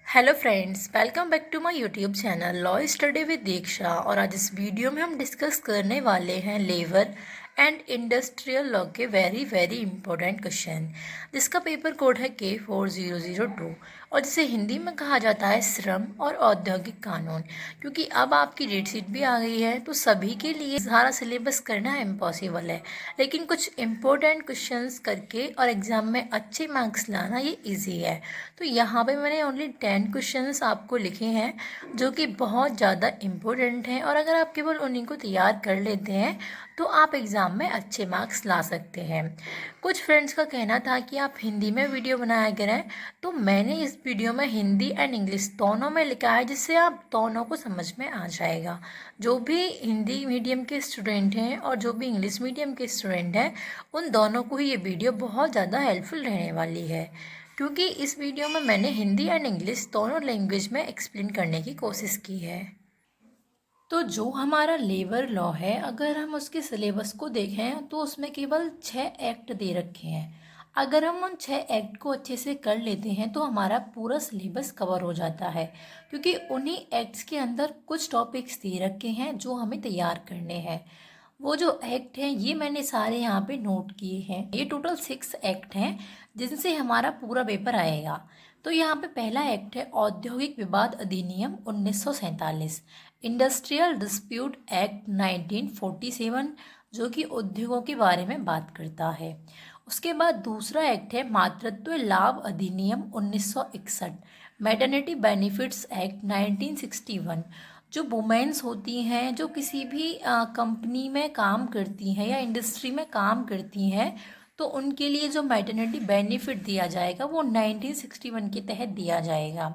Hello friends, welcome back to my YouTube channel law study with Diksha. और आज इस video में हम डिस्कस करने वाले हैं लेबर एंड इंडस्ट्रियल लॉ के वेरी इंपॉर्टेंट क्वेश्चन, जिसका पेपर कोड है K4002 और जिसे हिंदी में कहा जाता है श्रम और औद्योगिक कानून। क्योंकि अब आपकी डेट शीट भी आ गई है तो सभी के लिए सारा सिलेबस करना इम्पॉसिबल है, लेकिन कुछ इम्पोर्टेंट क्वेश्चंस करके और एग्ज़ाम में अच्छे मार्क्स लाना ये इजी है। तो यहाँ पे मैंने ओनली 10 क्वेश्चंस आपको लिखे हैं जो कि बहुत ज़्यादा इम्पोर्टेंट हैं, और अगर आप केवल उन्हीं को तैयार कर लेते हैं तो आप एग्ज़ाम में अच्छे मार्क्स ला सकते हैं। कुछ फ्रेंड्स का कहना था कि आप हिंदी में वीडियो बनाया करें, तो मैंने इस वीडियो में हिंदी एंड इंग्लिश दोनों में लिखा है, जिससे आप दोनों को समझ में आ जाएगा। जो भी हिंदी मीडियम के स्टूडेंट हैं और जो भी इंग्लिश मीडियम के स्टूडेंट हैं, उन दोनों को ही ये वीडियो बहुत ज़्यादा हेल्पफुल रहने वाली है, क्योंकि इस वीडियो में मैंने हिंदी एंड इंग्लिश दोनों लैंग्वेज में एक्सप्लेन करने की कोशिश की है। तो जो हमारा लेबर लॉ है, अगर हम उसके सिलेबस को देखें तो उसमें केवल 6 एक्ट दे रखे हैं। अगर हम उन 6 एक्ट को अच्छे से कर लेते हैं तो हमारा पूरा सिलेबस कवर हो जाता है, क्योंकि उन्हीं एक्ट्स के अंदर कुछ टॉपिक्स दे रखे हैं जो हमें तैयार करने हैं। वो जो एक्ट हैं ये मैंने सारे यहाँ पे नोट किए हैं। ये टोटल 6 एक्ट हैं जिनसे हमारा पूरा पेपर आएगा। तो यहाँ पे पहला एक्ट है औद्योगिक विवाद अधिनियम 1947, इंडस्ट्रियल डिस्प्यूट एक्ट 1947, जो कि उद्योगों के बारे में बात करता है। उसके बाद दूसरा एक्ट है मातृत्व लाभ अधिनियम 1961, मैटरनिटी बेनिफिट्स एक्ट 1961, जो वुमेन्स होती हैं जो किसी भी कंपनी में काम करती हैं या इंडस्ट्री में काम करती हैं, तो उनके लिए जो मैटरनिटी बेनिफिट दिया जाएगा वो 1961 के तहत दिया जाएगा।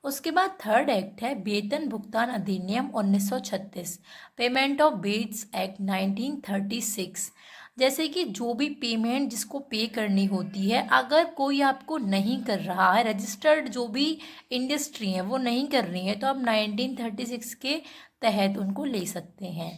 उसके बाद थर्ड एक्ट है वेतन भुगतान अधिनियम 1936, पेमेंट ऑफ वेज एक्ट 1936। जैसे कि जो भी पेमेंट जिसको पे करनी होती है, अगर कोई आपको नहीं कर रहा है, रजिस्टर्ड जो भी इंडस्ट्री है वो नहीं कर रही है, तो आप 1936 के तहत उनको ले सकते हैं।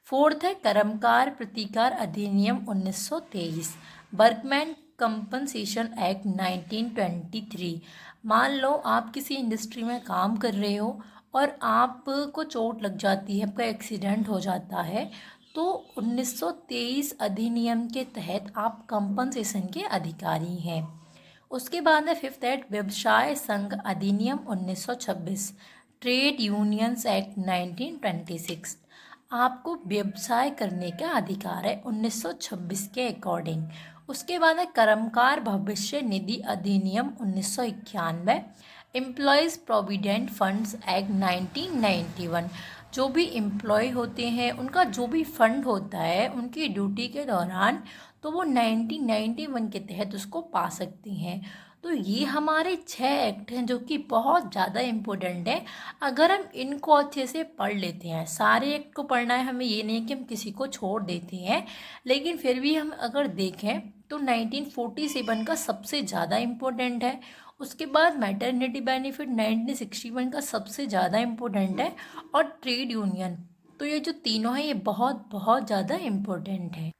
फोर्थ है कर्मकार प्रतिकार अधिनियम 1923, वर्कमैन कंपनसेशन एक्ट 1923। मान लो आप किसी इंडस्ट्री में काम कर रहे हो और आपको चोट लग जाती है, आपका एक्सीडेंट हो जाता है, तो 1923 अधिनियम के तहत आप कंपनसेशन के अधिकारी हैं। उसके बाद है फिफ्थ एक्ट व्यवसाय संघ अधिनियम 1926, ट्रेड यूनियंस एक्ट 1926। आपको व्यवसाय करने का अधिकार है 1926 के अकॉर्डिंग। उसके बाद है कर्मकार भविष्य निधि अधिनियम 1991, एम्प्लॉयज़ प्रोविडेंट फंड्स एक्ट 1991। जो भी एम्प्लॉय होते हैं उनका जो भी फंड होता है उनकी ड्यूटी के दौरान, तो वो 1991 के तहत उसको पा सकती हैं। तो ये हमारे 6 एक्ट हैं जो कि बहुत ज़्यादा इम्पोर्टेंट है। अगर हम इनको अच्छे से पढ़ लेते हैं, सारे एक्ट को पढ़ना है हमें, ये नहीं कि हम किसी को छोड़ देते हैं, लेकिन फिर भी हम अगर देखें तो 1947 का सबसे ज़्यादा इम्पोर्टेंट है। उसके बाद मैटरनिटी बेनिफिट 1961 का सबसे ज़्यादा इम्पोर्टेंट है, और ट्रेड यूनियन। तो ये जो तीनों हैं ये बहुत बहुत ज़्यादा इम्पोर्टेंट है।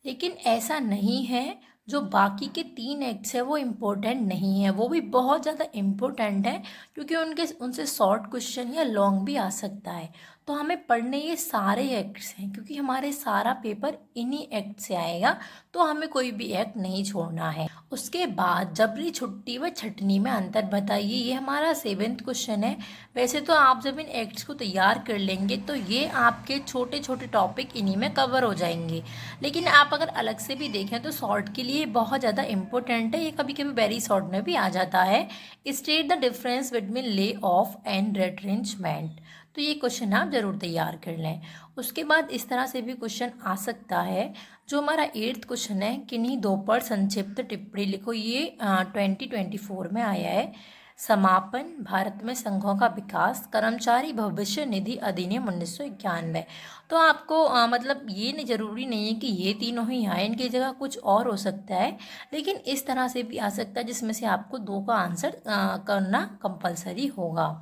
लेकिन ऐसा नहीं है जो बाकी के 3 एक्ट्स है वो इम्पोर्टेंट नहीं है, वो भी बहुत ज़्यादा इम्पोर्टेंट है, क्योंकि उनसे शॉर्ट क्वेश्चन या लॉन्ग भी आ सकता है। तो हमें पढ़ने ये सारे एक्ट्स हैं, क्योंकि हमारे सारा पेपर इन्हीं एक्ट से आएगा, तो हमें कोई भी एक्ट नहीं छोड़ना है। उसके बाद जबरी छुट्टी व छटनी में अंतर बताइए, ये हमारा 7th क्वेश्चन है। वैसे तो आप जब इन एक्ट्स को तैयार कर लेंगे तो ये आपके छोटे छोटे टॉपिक इन्हीं में कवर हो जाएंगे, लेकिन आप अगर अलग से भी देखें तो शॉर्ट के लिए बहुत ज़्यादा इंपॉर्टेंट है। ये कभी कभी वेरी शॉर्ट में भी आ जाता है। State the difference between lay off and retrenchment. तो ये क्वेश्चन आप ज़रूर तैयार कर लें। उसके बाद इस तरह से भी क्वेश्चन आ सकता है। जो हमारा 8th क्वेश्चन है, किन्हीं दो पर संक्षिप्त टिप्पणी लिखो, ये 2024 में आया है। समापन, भारत में संघों का विकास, कर्मचारी भविष्य निधि अधिनियम 1991। तो आपको मतलब ये नहीं, ज़रूरी नहीं है कि ये तीनों ही आए, इनकी जगह कुछ और हो सकता है, लेकिन इस तरह से भी आ सकता है जिसमें से आपको 2 का आंसर करना कंपलसरी होगा।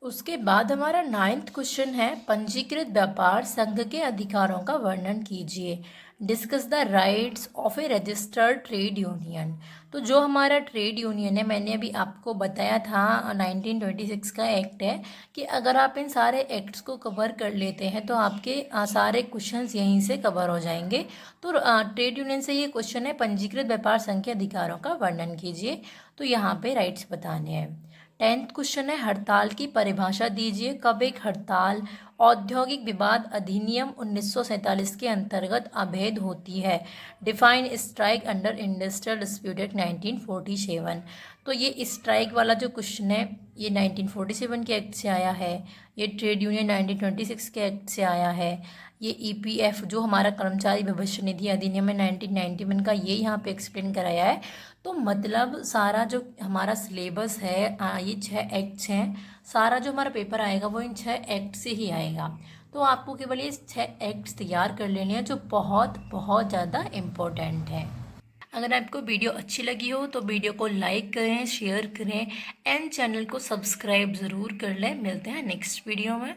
उसके बाद हमारा 9th क्वेश्चन है, पंजीकृत व्यापार संघ के अधिकारों का वर्णन कीजिए। Discuss the rights of A registered trade union. तो जो हमारा ट्रेड यूनियन है, मैंने अभी आपको बताया था 1926 का एक्ट है कि अगर आप इन सारे एक्ट्स को कवर कर लेते हैं तो आपके सारे क्वेश्चंस यहीं से कवर हो जाएंगे। तो ट्रेड यूनियन से ये क्वेश्चन है, पंजीकृत व्यापार संघ के अधिकारों का वर्णन कीजिए। तो यहाँ पे राइट्स बताने हैं। 10th क्वेश्चन है, हड़ताल की परिभाषा दीजिए। कब एक हड़ताल औद्योगिक विवाद अधिनियम 1947 के अंतर्गत अवैध होती है। Define strike under industrial dispute act 1947। तो ये स्ट्राइक वाला जो क्वेश्चन है ये 1947 के एक्ट से आया है। ये ट्रेड यूनियन 1926 के एक्ट से आया है। ये ईपीएफ जो हमारा कर्मचारी भविष्य निधि अधिनियम है 1991 का, ये यहाँ पे एक्सप्लेन कराया है। तो मतलब सारा जो हमारा सिलेबस है, ये 6 एक्ट्स हैं, सारा जो हमारा पेपर आएगा वो इन 6 एक्ट से ही आएगा। तो आपको केवल ये 6 एक्ट्स तैयार कर लेने हैं जो बहुत बहुत ज़्यादा इम्पोर्टेंट है। अगर आपको वीडियो अच्छी लगी हो तो वीडियो को लाइक करें, शेयर करें एंड चैनल को सब्सक्राइब ज़रूर कर लें। मिलते हैं नेक्स्ट वीडियो में।